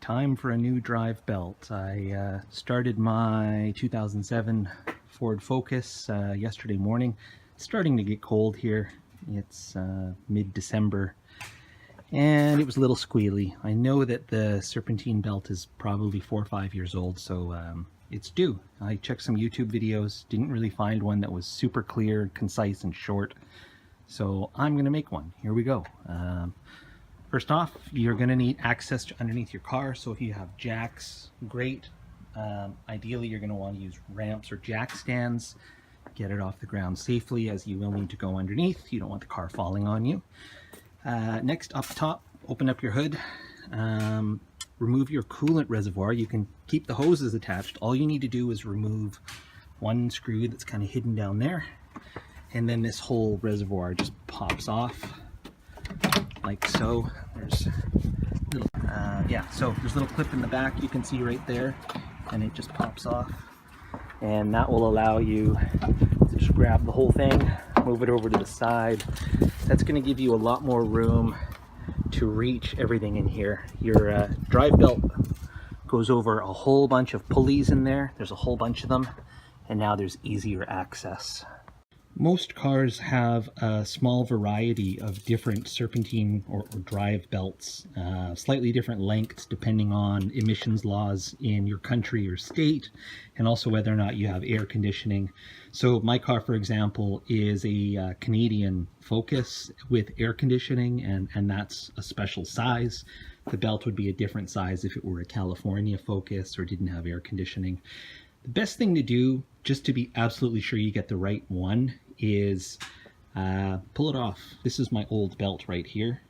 Time for a new drive belt. I started my 2007 Ford Focus yesterday morning. It's starting to get cold here. It's mid-December and it was a little squealy. I know that the serpentine belt is probably 4 or 5 years old, so it's due. I checked some YouTube videos, didn't really find one that was super clear, concise, and short. So I'm gonna make one. Here we go. First off, you're going to need access to underneath your car. So if you have jacks, great. Ideally, you're going to want to use ramps or jack stands. Get it off the ground safely, as you will need to go underneath. You don't want the car falling on you. Next, up top, open up your hood. Remove your coolant reservoir. You can keep the hoses attached. All you need to do is remove one screw that's kind of hidden down there. And then this whole reservoir just pops off. Like so. There's little, so there's a little clip in the back you can see right there, and it just pops off, and that will allow you to just grab the whole thing, move it over to the side. That's going to give you a lot more room to reach everything in here. Your drive belt goes over a whole bunch of pulleys in there. There's a whole bunch of them, and now there's easier access. Most cars have a small variety of different serpentine or drive belts, slightly different lengths depending on emissions laws in your country or state, and also whether or not you have air conditioning. So my car, for example, is a Canadian Focus with air conditioning, and that's a special size. The belt would be a different size if it were a California Focus or didn't have air conditioning. The best thing to do, just to be absolutely sure you get the right one, is pull it off. This is my old belt right here.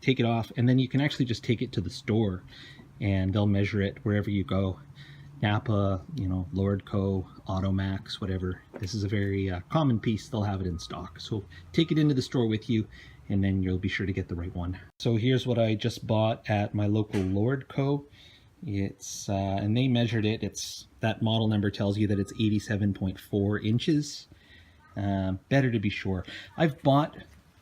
Take it off, and then you can actually just take it to the store and they'll measure it wherever you go. Napa, Lordco, Automax, whatever. This is a very common piece. They'll have it in stock. So take it into the store with you, and then you'll be sure to get the right one. So here's what I just bought at my local Lordco. It's and they measured it. That model number tells you that it's 87.4 inches. Better to be sure. I've bought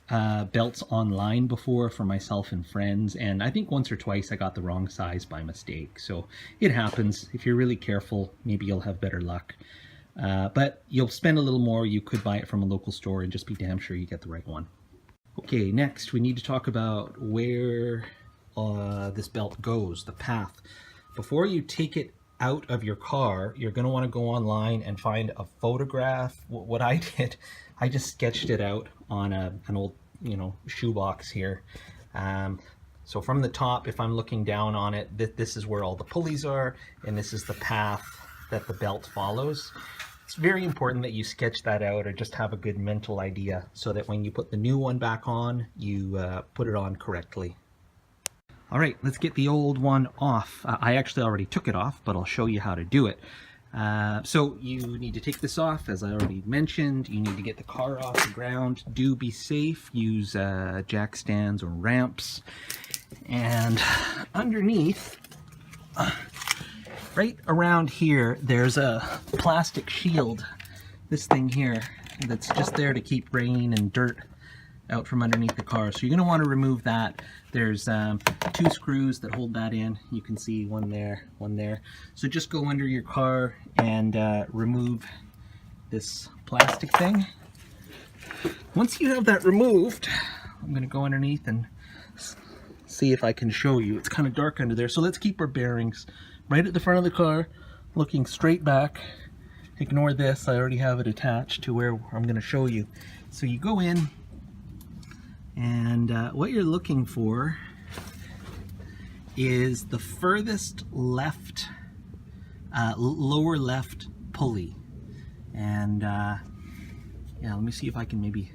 belts online before for myself and friends, and I think once or twice I got the wrong size by mistake. So it happens. If you're really careful, maybe you'll have better luck. But you'll spend a little more. You could buy it from a local store and just be damn sure you get the right one. Okay, next we need to talk about where this belt goes, the path. Before you take it out of your car, you're going to want to go online and find a photograph. What I did, I just sketched it out on an old shoebox here. So from the top, if I'm looking down on it, this is where all the pulleys are, and this is the path that the belt follows. It's very important that you sketch that out or just have a good mental idea so that when you put the new one back on, you put it on correctly. All right, let's get the old one off. I actually already took it off, but I'll show you how to do it. So you need to take this off, as I already mentioned. You need to get the car off the ground. Do be safe. Use jack stands or ramps. And underneath, right around here, there's a plastic shield. This thing here, that's just there to keep rain and dirt out from underneath the car. So you're going to want to remove that. There's 2 screws that hold that in. You can see one there, one there. So just go under your car and remove this plastic thing. Once you have that removed, I'm going to go underneath and see if I can show you. It's kind of dark under there. So let's keep our bearings right at the front of the car, looking straight back. Ignore this. I already have it attached to where I'm going to show you. So you go in, and what you're looking for is the furthest left, lower left pulley. And yeah, let me see if I can maybe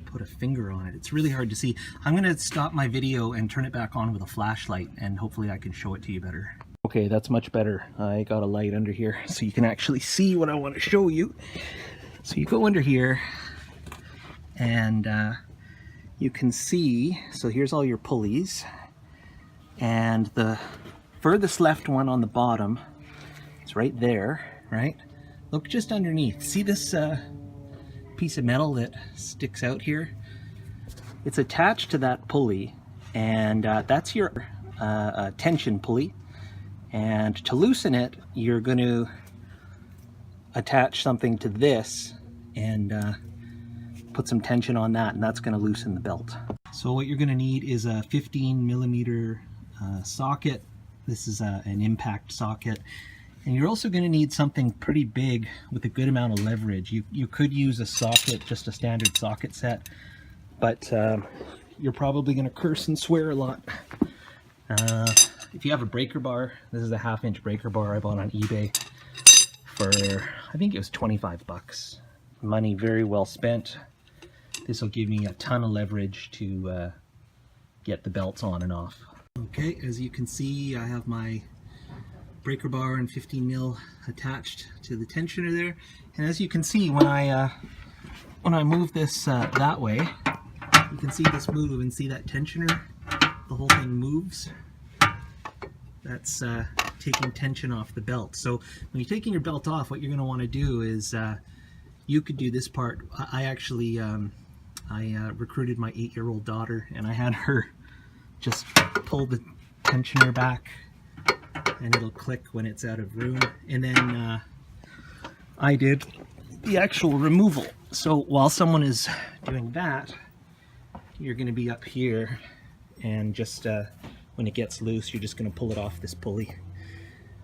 put a finger on it. It's really hard to see. I'm going to stop my video and turn it back on with a flashlight, and hopefully I can show it to you better. Okay, that's much better. I got a light under here so you can actually see what I want to show you. So you go under here, and you can see, so here's all your pulleys, and the furthest left one on the bottom is right there, right? Look just underneath. See this piece of metal that sticks out here? It's attached to that pulley, and that's your tension pulley. And to loosen it, you're going to attach something to this and put some tension on that, and that's going to loosen the belt. So what you're going to need is a 15 millimeter socket. This is an impact socket. And you're also going to need something pretty big with a good amount of leverage. You could use a socket, just a standard socket set, but you're probably going to curse and swear a lot. If you have a breaker bar, this is a 1/2-inch breaker bar I bought on eBay for, I think it was 25 bucks. Money very well spent. This will give me a ton of leverage to get the belts on and off. Okay, as you can see, I have my breaker bar and 15 mil attached to the tensioner there. And as you can see, when I move this that way, you can see this move and see that tensioner. The whole thing moves. That's taking tension off the belt. So when you're taking your belt off, what you're going to want to do is you could do this part. I actually recruited my 8-year-old daughter, and I had her just pull the tensioner back, and it'll click when it's out of room. And then I did the actual removal. So while someone is doing that, you're going to be up here, and just when it gets loose, you're just going to pull it off this pulley.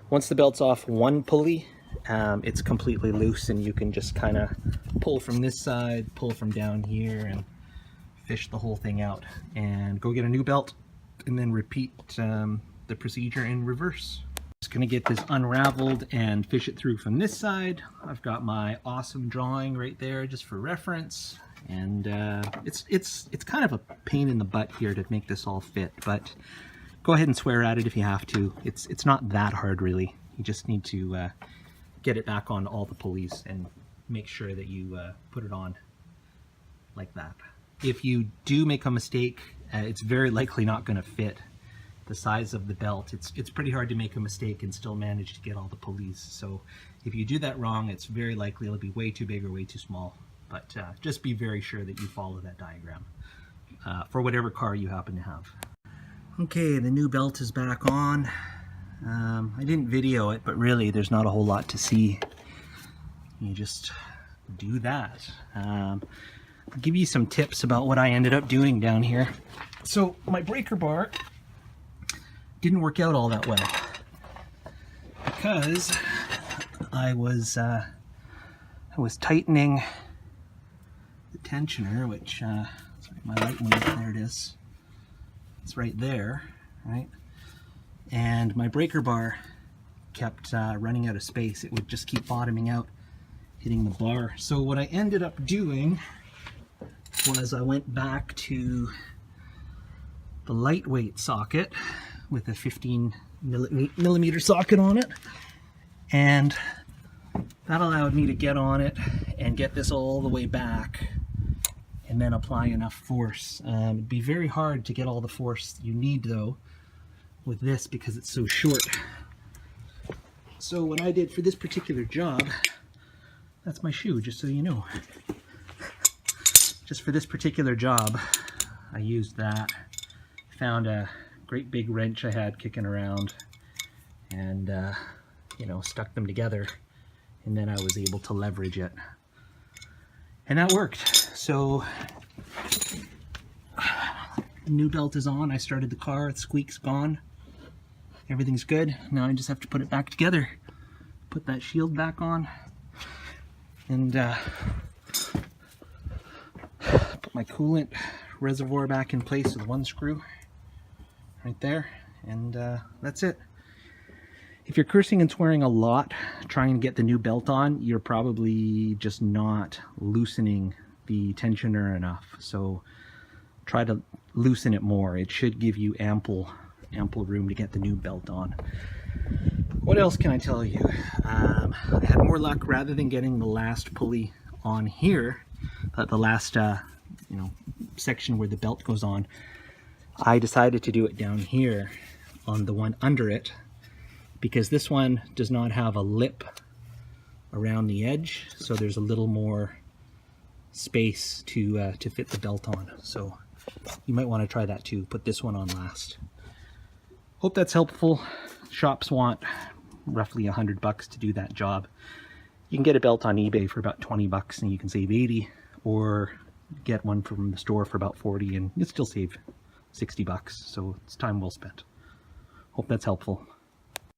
Once the belt's off one pulley, it's completely loose, and you can just kind of pull from this side, pull from down here, and fish the whole thing out. And go get a new belt, and then repeat the procedure in reverse. Just going to get this unraveled and fish it through from this side. I've got my awesome drawing right there just for reference. And it's kind of a pain in the butt here to make this all fit, but go ahead and swear at it if you have to. It's not that hard, really. You just need to get it back on all the pulleys and make sure that you put it on like that. If you do make a mistake, it's very likely not going to fit the size of the belt. It's pretty hard to make a mistake and still manage to get all the pulleys. So if you do that wrong, it's very likely it'll be way too big or way too small. But just be very sure that you follow that diagram for whatever car you happen to have. Okay, the new belt is back on. I didn't video it, but really there's not a whole lot to see. You just do that. I'll give you some tips about what I ended up doing down here. So my breaker bar didn't work out all that well because I was tightening the tensioner, which sorry, my light moved. There it is. It's right there, right? And my breaker bar kept running out of space. It would just keep bottoming out, hitting the bar. So what I ended up doing was I went back to the lightweight socket with a 15 millimeter socket on it, and that allowed me to get on it and get this all the way back and then apply enough force. It'd be very hard to get all the force you need though with this because it's so short. So what I did for this particular job, that's my shoe, just so you know. Just for this particular job, I used that. Found a great big wrench I had kicking around and you know, stuck them together, and then I was able to leverage it, and that worked. So the new belt is on. I started the car, the squeak's gone, everything's good. Now I just have to put it back together, put that shield back on, and put my coolant reservoir back in place with one screw right there, and that's it. If you're cursing and swearing a lot trying to get the new belt on, you're probably just not loosening the tensioner enough. So try to loosen it more. It should give you ample room to get the new belt on. What else can I tell you? I had more luck. Rather than getting the last pulley on here, the last you know, section where the belt goes on, I decided to do it down here on the one under it, because this one does not have a lip around the edge, so there's a little more space to fit the belt on. So you might want to try that too. Put this one on last. Hope that's helpful. Shops want roughly $100 to do that job. You can get a belt on eBay for about $20 and you can save 80, or get one from the store for about 40 and you still save $60. So it's time well spent. Hope that's helpful.